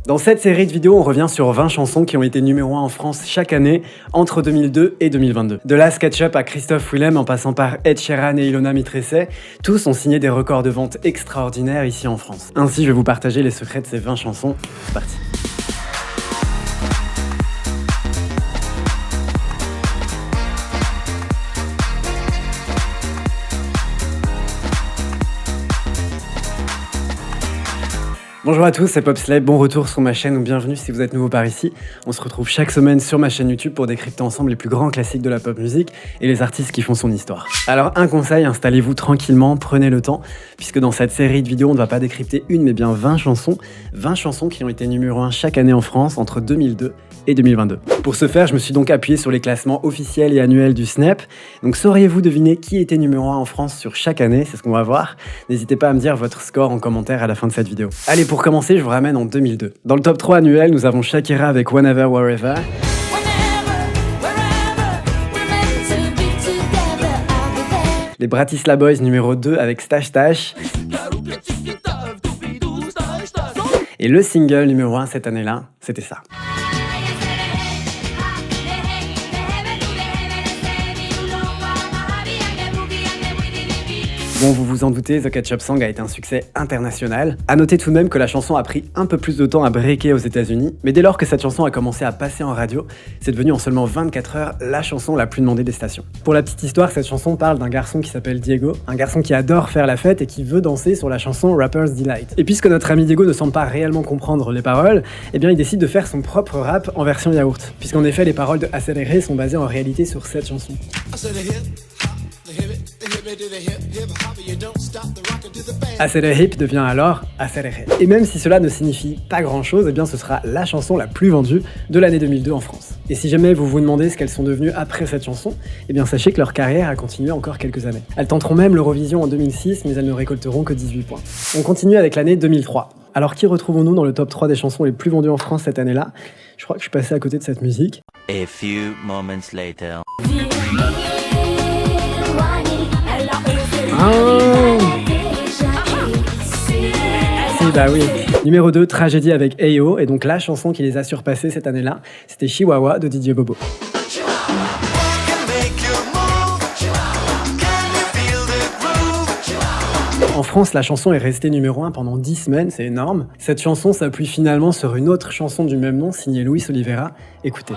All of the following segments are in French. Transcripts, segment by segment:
Dans cette série de vidéos, on revient sur 20 chansons qui ont été numéro 1 en France chaque année entre 2002 et 2022. De Last Ketchup à Christophe Willem en passant par Ed Sheeran et Ilona Mitressé, tous ont signé des records de vente extraordinaires ici en France. Ainsi, je vais vous partager les secrets de ces 20 chansons. C'est parti. Bonjour à tous, c'est Popslay, bon retour sur ma chaîne ou bienvenue si vous êtes nouveau par ici. On se retrouve chaque semaine sur ma chaîne YouTube pour décrypter ensemble les plus grands classiques de la pop musique et les artistes qui font son histoire. Alors un conseil, installez-vous tranquillement, prenez le temps, puisque dans cette série de vidéos on ne va pas décrypter une mais bien 20 chansons qui ont été numéro 1 chaque année en France entre 2002 et 2022. Pour ce faire, je me suis donc appuyé sur les classements officiels et annuels du Snap. Donc sauriez-vous deviner qui était numéro 1 en France sur chaque année? C'est ce qu'on va voir. N'hésitez pas à me dire votre score en commentaire à la fin de cette vidéo. Allez, pour commencer, je vous ramène en 2002. Dans le top 3 annuel, nous avons Shakira avec Whenever, Wherever. Les Bratislava Boys numéro 2 avec Stash Stash. Et le single numéro 1 cette année-là, c'était ça. Bon, vous vous en doutez, The Ketchup Song a été un succès international. A noter tout de même que la chanson a pris un peu plus de temps à breaker aux États-Unis, mais dès lors que cette chanson a commencé à passer en radio, c'est devenu en seulement 24 heures la chanson la plus demandée des stations. Pour la petite histoire, cette chanson parle d'un garçon qui s'appelle Diego, un garçon qui adore faire la fête et qui veut danser sur la chanson Rapper's Delight. Et puisque notre ami Diego ne semble pas réellement comprendre les paroles, eh bien il décide de faire son propre rap en version yaourt, puisqu'en effet les paroles de Acceleré sont basées en réalité sur cette chanson. Acceleré Hip devient alors Acceleré. Et même si cela ne signifie pas grand chose, eh bien ce sera la chanson la plus vendue de l'année 2002 en France. Et si jamais vous vous demandez ce qu'elles sont devenues après cette chanson, eh bien sachez que leur carrière a continué encore quelques années. Elles tenteront même l'Eurovision en 2006, mais elles ne récolteront que 18 points. On continue avec l'année 2003. Alors qui retrouvons-nous dans le top 3 des chansons les plus vendues en France cette année-là? Je crois que je suis passé à côté de cette musique. A few moments later. Si, bah oui. Numéro 2, Tragédie avec Ayo, et donc la chanson qui les a surpassés cette année-là, c'était Chihuahua de DJ Bobo. En France, la chanson est restée numéro 1 pendant 10 semaines, c'est énorme. Cette chanson s'appuie finalement sur une autre chanson du même nom, signée Luis Oliveira. Écoutez.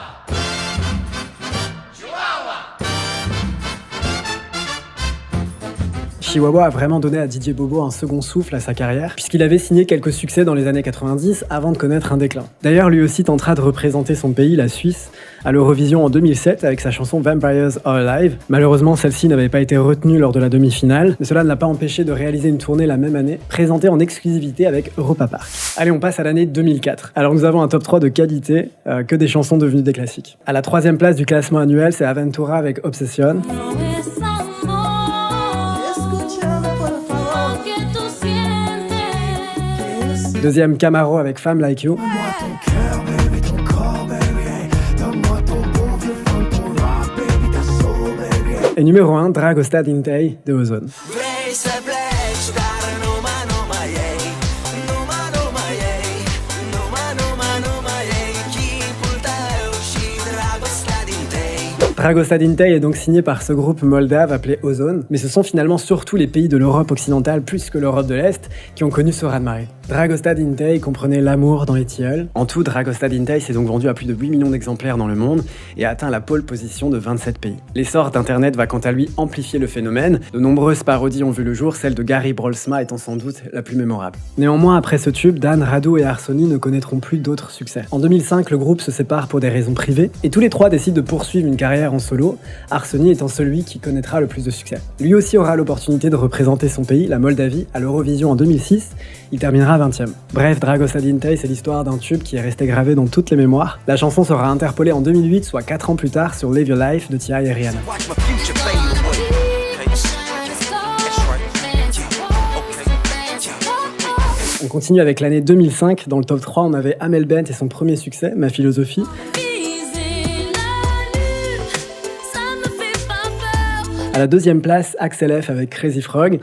Chihuahua a vraiment donné à DJ Bobo un second souffle à sa carrière, puisqu'il avait signé quelques succès dans les années 90 avant de connaître un déclin. D'ailleurs, lui aussi tentera de représenter son pays, la Suisse, à l'Eurovision en 2007 avec sa chanson Vampires Are Alive. Malheureusement, celle-ci n'avait pas été retenue lors de la demi-finale, mais cela ne l'a pas empêché de réaliser une tournée la même année, présentée en exclusivité avec Europa Park. Allez, on passe à l'année 2004. Alors nous avons un top 3 de qualité, que des chansons devenues des classiques. À la 3e place du classement annuel, c'est Aventura avec Obsession. Deuxième, Camaro avec Femme Like You. Et numéro 1, Dragostad Intei de Ozone. Dragostad Intei est donc signé par ce groupe moldave appelé Ozone, mais ce sont finalement surtout les pays de l'Europe occidentale plus que l'Europe de l'Est qui ont connu ce raz-de-marée. Dragostad Intei comprenait l'amour dans les tilleuls. En tout, Dragostad Intei s'est donc vendu à plus de 8 millions d'exemplaires dans le monde et a atteint la pole position de 27 pays. L'essor d'Internet va quant à lui amplifier le phénomène. De nombreuses parodies ont vu le jour, celle de Gary Brolsma étant sans doute la plus mémorable. Néanmoins, après ce tube, Dan, Radu et Arsoni ne connaîtront plus d'autres succès. En 2005, le groupe se sépare pour des raisons privées et tous les trois décident de poursuivre une carrière en solo, Arsoni étant celui qui connaîtra le plus de succès. Lui aussi aura l'opportunité de représenter son pays, la Moldavie, à l'Eurovision en 2006. Il terminera 20e. Bref, Dragostad Intei, c'est l'histoire d'un tube qui est resté gravé dans toutes les mémoires. La chanson sera interpolée en 2008, soit 4 ans plus tard, sur Live Your Life de T.I. et Rihanna. On continue avec l'année 2005. Dans le top 3, on avait Amel Bent et son premier succès, Ma Philosophie. À la 2e place, Axel F avec Crazy Frog.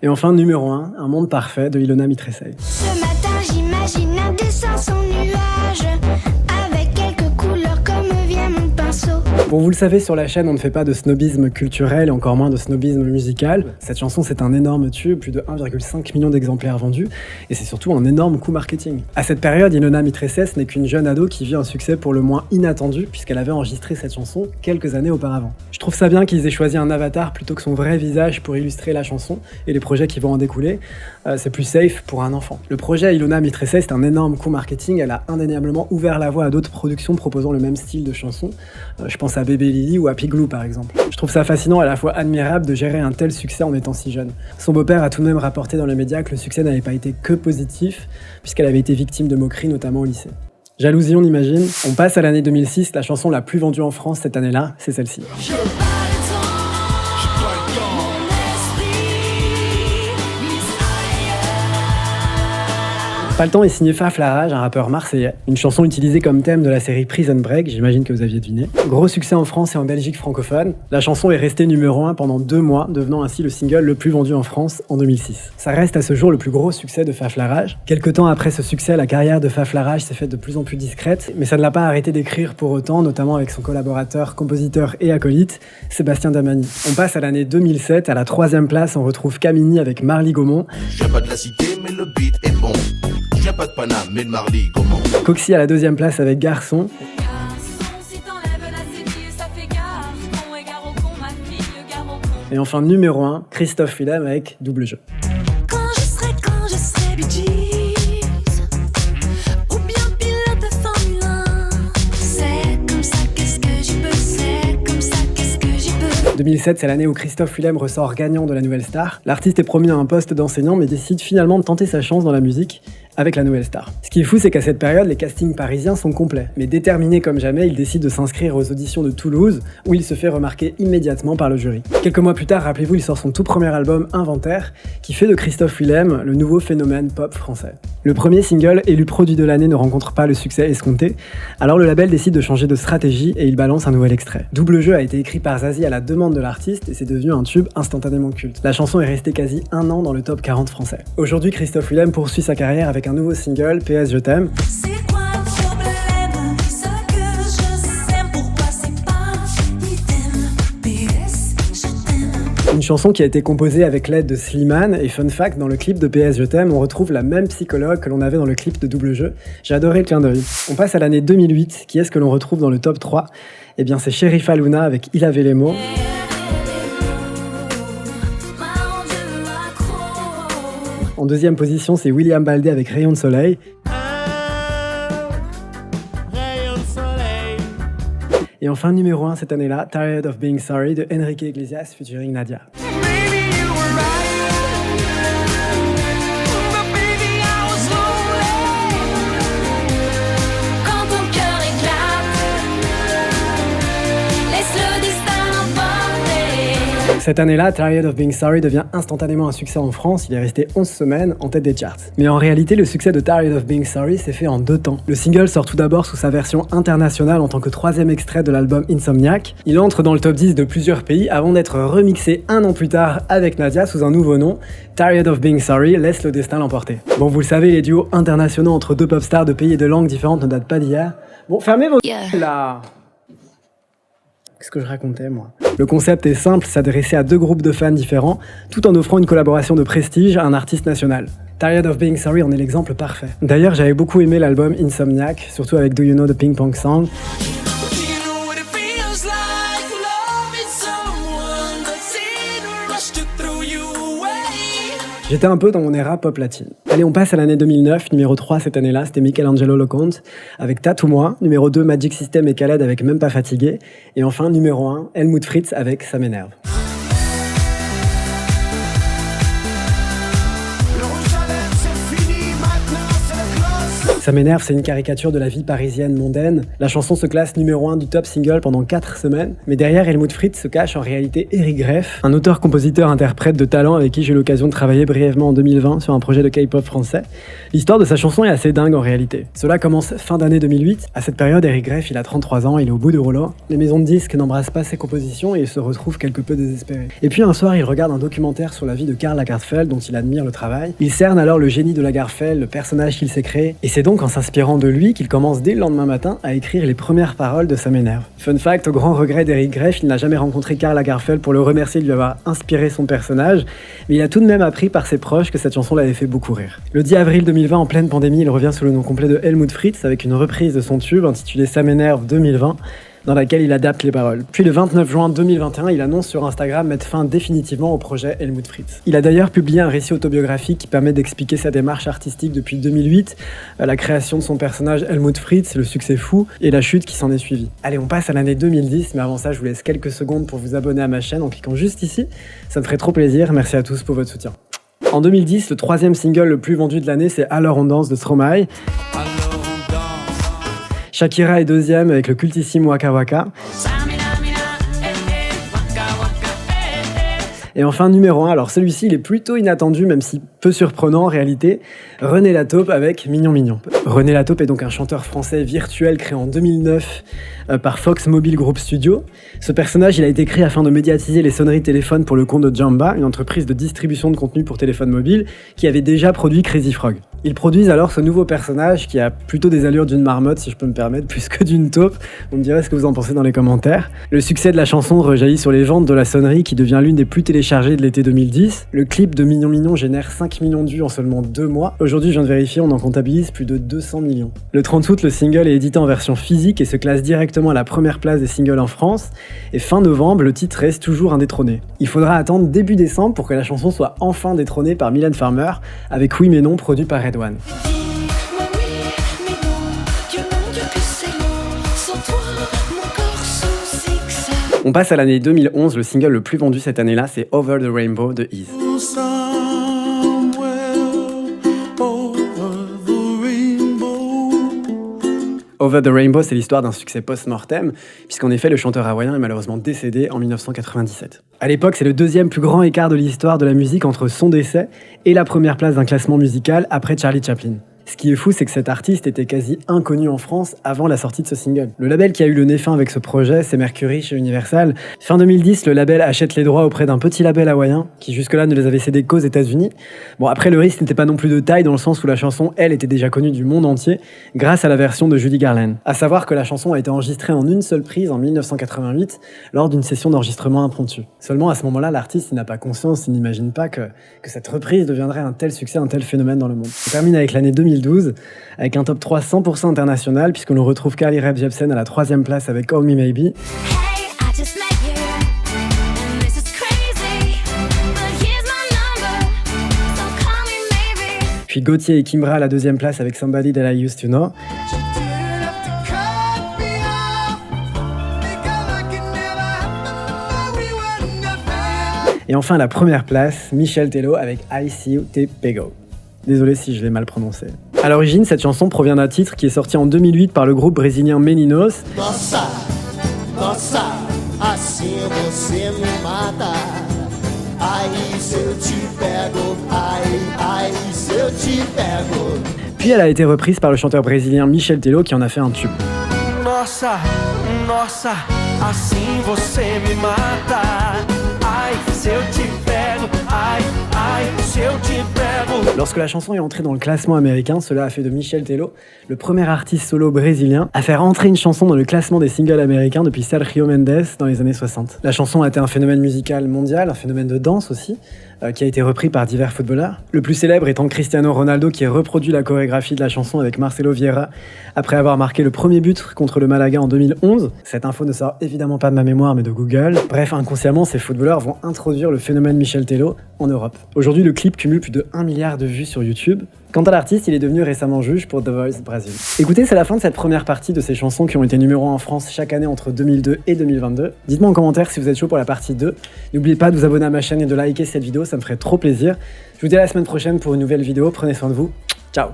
Et enfin, numéro 1, Un monde parfait de Ilona Mitressay. Ce matin, j'imagine un dessin sans nuage, avec quelques couleurs comme vient mon pinceau. Bon, vous le savez, sur la chaîne, on ne fait pas de snobisme culturel et encore moins de snobisme musical. Cette chanson, c'est un énorme tube, plus de 1,5 million d'exemplaires vendus, et c'est surtout un énorme coup marketing. À cette période, Ilona Mitressay n'est qu'une jeune ado qui vit un succès pour le moins inattendu, puisqu'elle avait enregistré cette chanson quelques années auparavant. Je trouve ça bien qu'ils aient choisi un avatar plutôt que son vrai visage pour illustrer la chanson et les projets qui vont en découler. C'est plus safe pour un enfant. Le projet Ilona Mitressay, c'est un énorme coup marketing. Elle a indéniablement ouvert la voie à d'autres productions proposant le même style de chanson. Je pense à Bébé Lily ou à Piglou par exemple. Je trouve ça fascinant et à la fois admirable de gérer un tel succès en étant si jeune. Son beau-père a tout de même rapporté dans les médias que le succès n'avait pas été que positif, puisqu'elle avait été victime de moqueries, notamment au lycée. Jalousie, on imagine. On passe à l'année 2006, la chanson la plus vendue en France cette année-là, c'est celle-ci. Pas le temps est signé Faf Larage, un rappeur marseillais. Une chanson utilisée comme thème de la série Prison Break, j'imagine que vous aviez deviné. Gros succès en France et en Belgique francophone. La chanson est restée numéro 1 pendant 2 mois, devenant ainsi le single le plus vendu en France en 2006. Ça reste à ce jour le plus gros succès de Faf Larage. Quelque temps après ce succès, la carrière de Faf Larage s'est faite de plus en plus discrète, mais ça ne l'a pas arrêté d'écrire pour autant, notamment avec son collaborateur, compositeur et acolyte, Sébastien Damani. On passe à l'année 2007, à la 3e place, on retrouve Camini avec Marly Gaumont. Je viens pas de la cité, mais le beat est bon. Je viens pas de Paname, mais de Marly Gaumont. Coxy à la 2e place avec Garçon. Et enfin, numéro 1, Christophe Willem avec Double Jeu. Quand je serai Bee Gees, ou bien pilote de Formule 1. C'est comme ça, qu'est-ce que j'y peux, c'est comme ça, qu'est-ce que j'y peux. 2007, c'est l'année où Christophe Willem ressort gagnant de la Nouvelle Star. L'artiste est promis à un poste d'enseignant, mais décide finalement de tenter sa chance dans la musique avec la Nouvelle Star. Ce qui est fou, c'est qu'à cette période, les castings parisiens sont complets. Mais déterminé comme jamais, il décide de s'inscrire aux auditions de Toulouse, où il se fait remarquer immédiatement par le jury. Quelques mois plus tard, rappelez-vous, il sort son tout premier album, Inventaire, qui fait de Christophe Willem le nouveau phénomène pop français. Le premier single, élu produit de l'année, ne rencontre pas le succès escompté, alors le label décide de changer de stratégie et il balance un nouvel extrait. Double Jeu a été écrit par Zazie à la demande de l'artiste et c'est devenu un tube instantanément culte. La chanson est restée quasi 1 an dans le top 40 français. Aujourd'hui, Christophe Willem poursuit sa carrière avec un nouveau single, PS Je t'aime. C'est quoi le problème? Ce que je sais, pourquoi c'est pas idem. PS, je t'aime. Une chanson qui a été composée avec l'aide de Slimane et fun fact, dans le clip de PS Je t'aime, on retrouve la même psychologue que l'on avait dans le clip de Double Jeu. J'ai adoré le clin d'œil. On passe à l'année 2008, qui est-ce que l'on retrouve dans le top 3? Eh bien c'est Sherifa Luna avec Il avait les mots. En 2e position, c'est William Baldé avec Rayon de soleil. Et enfin, numéro 1 cette année-là, Tired of Being Sorry de Enrique Iglesias featuring Nadia. Quand ton cœur éclate, laisse le destin l'emporter. Cette année-là, Tired of Being Sorry devient instantanément un succès en France, il est resté 11 semaines en tête des charts. Mais en réalité, le succès de Tired of Being Sorry s'est fait en 2 temps. Le single sort tout d'abord sous sa version internationale en tant que 3e extrait de l'album Insomniac. Il entre dans le top 10 de plusieurs pays avant d'être remixé 1 an plus tard avec Nadia sous un nouveau nom, Tired of Being Sorry, laisse le destin l'emporter. Bon, vous le savez, les duos internationaux entre 2 pop stars de pays et de langues différentes ne datent pas d'hier. Bon, fermez vos là. Qu'est-ce que je racontais, moi? Le concept est simple, s'adresser à 2 groupes de fans différents, tout en offrant une collaboration de prestige à un artiste national. Tired of Being Sorry en est l'exemple parfait. D'ailleurs, j'avais beaucoup aimé l'album Insomniac, surtout avec Do You Know the Ping Pong Song. J'étais un peu dans mon era pop latine. Allez, on passe à l'année 2009, numéro 3 cette année-là, c'était Michelangelo Loconte avec Tatoue-moi, numéro 2 Magic System et Khaled avec Même pas fatigué, et enfin numéro 1 Helmut Fritz avec Ça m'énerve. Ça m'énerve, c'est une caricature de la vie parisienne mondaine. La chanson se classe numéro 1 du top single pendant 4 semaines, mais derrière Helmut Fritz se cache en réalité Eric Greff, un auteur-compositeur-interprète de talent avec qui j'ai eu l'occasion de travailler brièvement en 2020 sur un projet de K-pop français. L'histoire de sa chanson est assez dingue en réalité. Cela commence fin d'année 2008. À cette période, Eric Greff, il a 33 ans, il est au bout du rouleau. Les maisons de disques n'embrassent pas ses compositions et il se retrouve quelque peu désespéré. Et puis un soir, il regarde un documentaire sur la vie de Karl Lagerfeld dont il admire le travail. Il cerne alors le génie de Lagerfeld, le personnage qu'il s'est créé, et c'est donc en s'inspirant de lui qu'il commence dès le lendemain matin à écrire les premières paroles de Ça m'énerve. Fun fact, au grand regret d'Eric Greff, il n'a jamais rencontré Karl Lagerfeld pour le remercier de lui avoir inspiré son personnage, mais il a tout de même appris par ses proches que cette chanson l'avait fait beaucoup rire. Le 10 avril 2020, en pleine pandémie, il revient sous le nom complet de Helmut Fritz avec une reprise de son tube intitulée Ça m'énerve 2020, dans laquelle il adapte les paroles. Puis le 29 juin 2021, il annonce sur Instagram mettre fin définitivement au projet Helmut Fritz. Il a d'ailleurs publié un récit autobiographique qui permet d'expliquer sa démarche artistique depuis 2008, la création de son personnage Helmut Fritz, le succès fou et la chute qui s'en est suivie. Allez, on passe à l'année 2010, mais avant ça, je vous laisse quelques secondes pour vous abonner à ma chaîne en cliquant juste ici. Ça me ferait trop plaisir. Merci à tous pour votre soutien. En 2010, le troisième single le plus vendu de l'année, c'est Alors on danse de Stromae. Shakira est deuxième avec le cultissime Waka Waka. Et enfin, numéro 1, alors celui-ci il est plutôt inattendu, même si peu surprenant en réalité, René Lataupe avec Mignon Mignon. René Lataupe est donc un chanteur français virtuel créé en 2009 par Fox Mobile Group Studio. Ce personnage il a été créé afin de médiatiser les sonneries téléphones pour le compte de Jamba, une entreprise de distribution de contenu pour téléphone mobile qui avait déjà produit Crazy Frog. Ils produisent alors ce nouveau personnage qui a plutôt des allures d'une marmotte, si je peux me permettre, plus que d'une taupe. Vous me direz ce que vous en pensez dans les commentaires. Le succès de la chanson rejaillit sur les ventes de la sonnerie qui devient l'une des plus téléchargées de l'été 2010. Le clip de Mignon Mignon génère 5 millions de vues en seulement 2 mois. Aujourd'hui, je viens de vérifier, on en comptabilise plus de 200 millions. Le 30 août, le single est édité en version physique et se classe directement à la première place des singles en France. Et fin novembre, le titre reste toujours indétrôné. Il faudra attendre début décembre pour que la chanson soit enfin détrônée par Mylène Farmer avec Oui mais non, produit par Red One. Dis-moi oui, mais non, Dieu mon Dieu que c'est long. Sans toi, mon corps sous-fixe. On passe à l'année 2011, le single le plus vendu cette année-là, c'est Over the Rainbow de Ease. Over the Rainbow, c'est l'histoire d'un succès post-mortem, puisqu'en effet, le chanteur hawaïen est malheureusement décédé en 1997. À l'époque, c'est le deuxième plus grand écart de l'histoire de la musique entre son décès et la première place d'un classement musical après Charlie Chaplin. Ce qui est fou, c'est que cet artiste était quasi inconnu en France avant la sortie de ce single. Le label qui a eu le nez fin avec ce projet, c'est Mercury chez Universal. Fin 2010, le label achète les droits auprès d'un petit label hawaïen qui jusque-là ne les avait cédés qu'aux États-Unis. Bon, après, le risque n'était pas non plus de taille dans le sens où la chanson, elle, était déjà connue du monde entier grâce à la version de Judy Garland. À savoir que la chanson a été enregistrée en une seule prise en 1988 lors d'une session d'enregistrement impromptue. Seulement, à ce moment-là, l'artiste n'a pas conscience, il n'imagine pas que cette reprise deviendrait un tel succès, un tel phénomène dans le monde. On termine avec l'année 2012 avec un top 3 100% international puisqu'on nous retrouve Carly Rae Jepsen à la 3e place avec Call Me Maybe. Hey, I just met you, and this is crazy, but here's my number, so call me maybe. Puis Gauthier et Kimbra à la 2e place avec Somebody That I Used To Know. Et enfin à la 1re place, Michel Tello avec I See You Te Pego. Désolé si je l'ai mal prononcé. À l'origine, cette chanson provient d'un titre qui est sorti en 2008 par le groupe brésilien Meninos. Nossa, nossa, assim você me mata. Ai, se eu te pego, ai, se eu te pego. Puis elle a été reprise par le chanteur brésilien Michel Tello qui en a fait un tube. Nossa, nossa, assim você me mata. Ai, se eu te pego, ai, se eu te pego. Lorsque la chanson est entrée dans le classement américain, cela a fait de Michel Tello le premier artiste solo brésilien à faire entrer une chanson dans le classement des singles américains depuis Sergio Mendes dans les années 60. La chanson a été un phénomène musical mondial, un phénomène de danse aussi, qui a été repris par divers footballeurs. Le plus célèbre étant Cristiano Ronaldo qui a reproduit la chorégraphie de la chanson avec Marcelo Vieira après avoir marqué le premier but contre le Malaga en 2011. Cette info ne sort évidemment pas de ma mémoire mais de Google. Bref, inconsciemment, ces footballeurs vont introduire le phénomène Michel Tello en Europe. Aujourd'hui, le clip cumule plus de 1 milliard de vues sur YouTube. Quant à l'artiste, il est devenu récemment juge pour The Voice Brazil. Écoutez, c'est la fin de cette première partie de ces chansons qui ont été numéro 1 en France chaque année entre 2002 et 2022. Dites-moi en commentaire si vous êtes chaud pour la partie 2. N'oubliez pas de vous abonner à ma chaîne et de liker cette vidéo, ça me ferait trop plaisir. Je vous dis à la semaine prochaine pour une nouvelle vidéo, prenez soin de vous. Ciao.